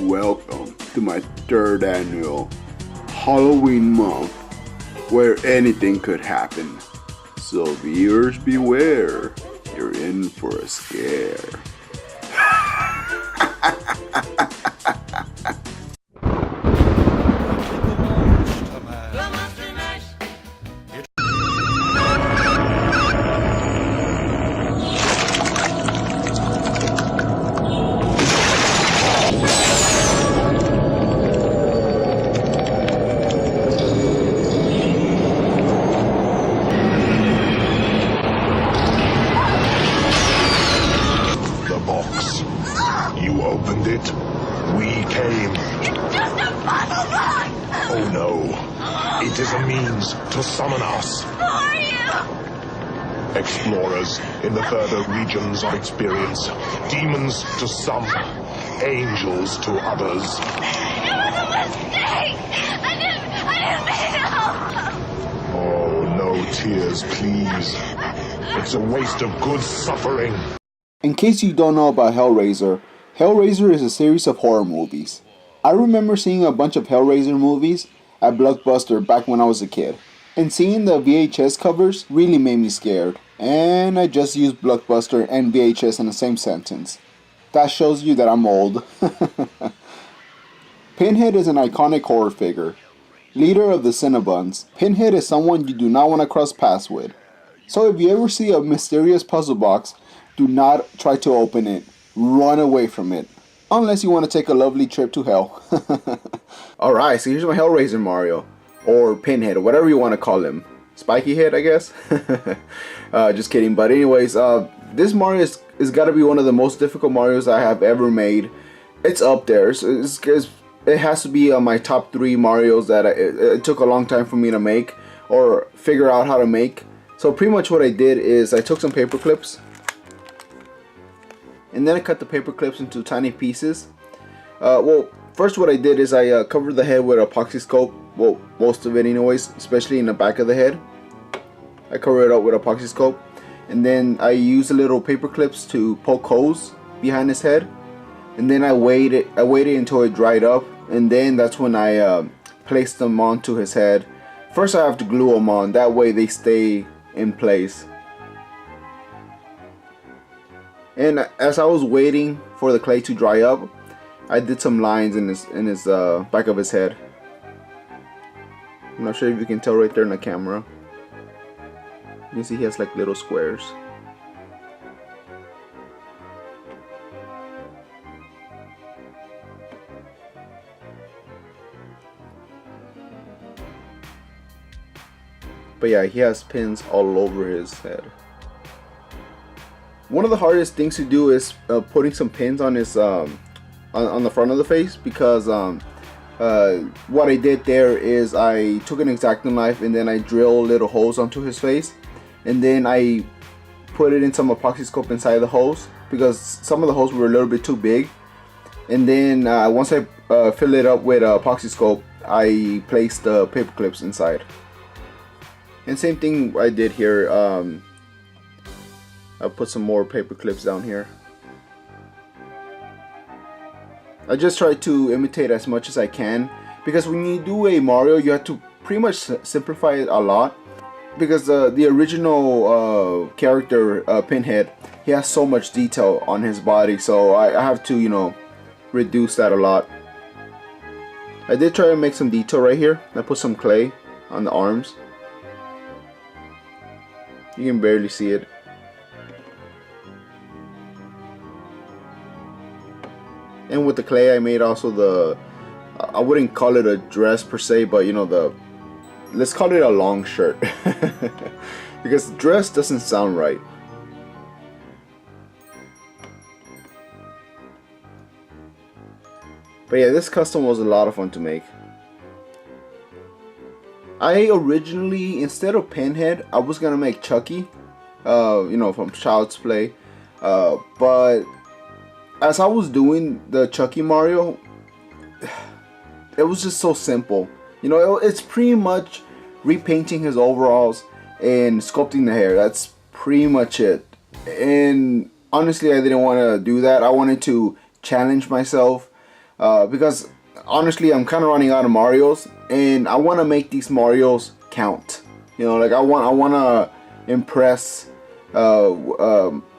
welcome to my third annual Halloween month where anything could happen. So viewers beware, you're in for a scare. You opened it. We came. It's just a puzzle box! Oh no. It is a means to summon us. Who are you? Explorers in the further regions of experience. Demons to some. Angels to others. It was a mistake! I didn't mean to. Oh, no tears, please. It's a waste of good suffering. In case you don't know about Hellraiser, Hellraiser is a series of horror movies. I remember seeing a bunch of Hellraiser movies at Blockbuster back when I was a kid. And seeing the VHS covers really made me scared. And I just used Blockbuster and VHS in the same sentence. That shows you that I'm old. Pinhead is an iconic horror figure. Leader of the Cinnabons, Pinhead is someone you do not want to cross paths with. So if you ever see a mysterious puzzle box, do not try to open it. Run away from it. Unless you want to take a lovely trip to hell. Alright, so here's my Hellraiser Mario. Or Pinhead, or whatever you want to call him. Spiky head, I guess? Just kidding. But anyways, this Mario is got to be one of the most difficult Marios I have ever made. It's up there. It has to be my top 3 Marios that it took a long time for me to make. Or figure out how to make. So pretty much what I did is I took some paper clips. And then I cut the paper clips into tiny pieces. Well, first what I did is I covered the head with epoxy scope. Well, most of it anyways, especially in the back of the head. I covered it up with epoxy scope. And then I used the little paper clips to poke holes behind his head. And then I waited until it dried up. And then that's when I placed them onto his head. First I have to glue them on, that way they stay in place. And as I was waiting for the clay to dry up, I did some lines in his back of his head. I'm not sure if you can tell right there in the camera. You can see he has like little squares. But yeah, he has pins all over his head. One of the hardest things to do is putting some pins on his on the front of the face, because what I did there is I took an X-Acto knife and then I drilled little holes onto his face, and then I put it in some epoxy scope inside the holes because some of the holes were a little bit too big. And then once I filled it up with epoxy scope, I placed the paper clips inside. And same thing I did here. I'll put some more paper clips down here. I just try to imitate as much as I can, because when you do a Mario you have to pretty much simplify it a lot, because the original character Pinhead, he has so much detail on his body, so I have to, you know, reduce that a lot. I did try to make some detail right here. I put some clay on the arms. You can barely see it. And with the clay I made also I wouldn't call it a dress per se, but you know, let's call it a long shirt. Because dress doesn't sound right. But yeah, this custom was a lot of fun to make. I originally, instead of Pinhead, I was gonna make Chucky, you know, from Child's Play, but as I was doing the Chucky Mario, it was just so simple. You know, it's pretty much repainting his overalls and sculpting the hair. That's pretty much it. And honestly, I didn't want to do that. I wanted to challenge myself because honestly I'm kind of running out of Marios, and I want to make these Marios count. You know, like I want to impress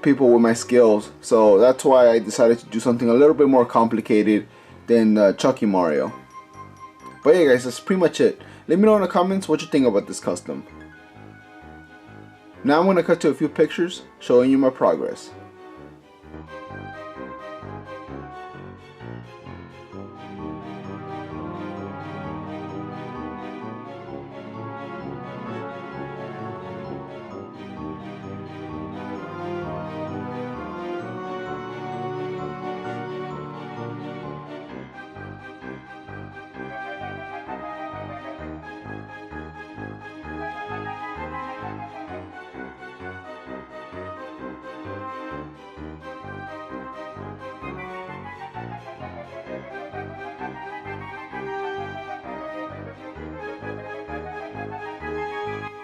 people with my skills. So that's why I decided to do something a little bit more complicated than Chucky Mario. But yeah guys, that's pretty much it. Let me know in the comments what you think about this custom. Now I'm going to cut to a few pictures showing you my progress.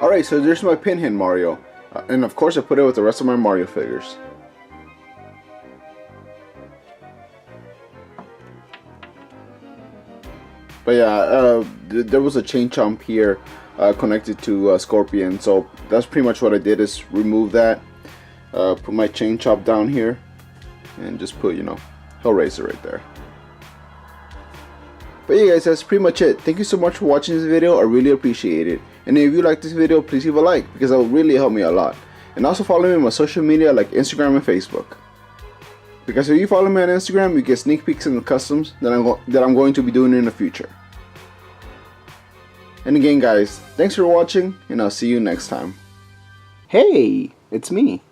Alright, so there's my pinhead Mario. And of course I put it with the rest of my Mario figures. But yeah, there was a chain chomp here connected to Scorpion. So that's pretty much what I did, is remove that. Put my chain chomp down here. And just put, you know, Hellraiser right there. But yeah guys, that's pretty much it. Thank you so much for watching this video. I really appreciate it. And if you like this video, please leave a like, because that will really help me a lot. And also follow me on my social media like Instagram and Facebook. Because if you follow me on Instagram, you get sneak peeks in the customs that I'm going to be doing in the future. And again guys, thanks for watching, and I'll see you next time. Hey, it's me.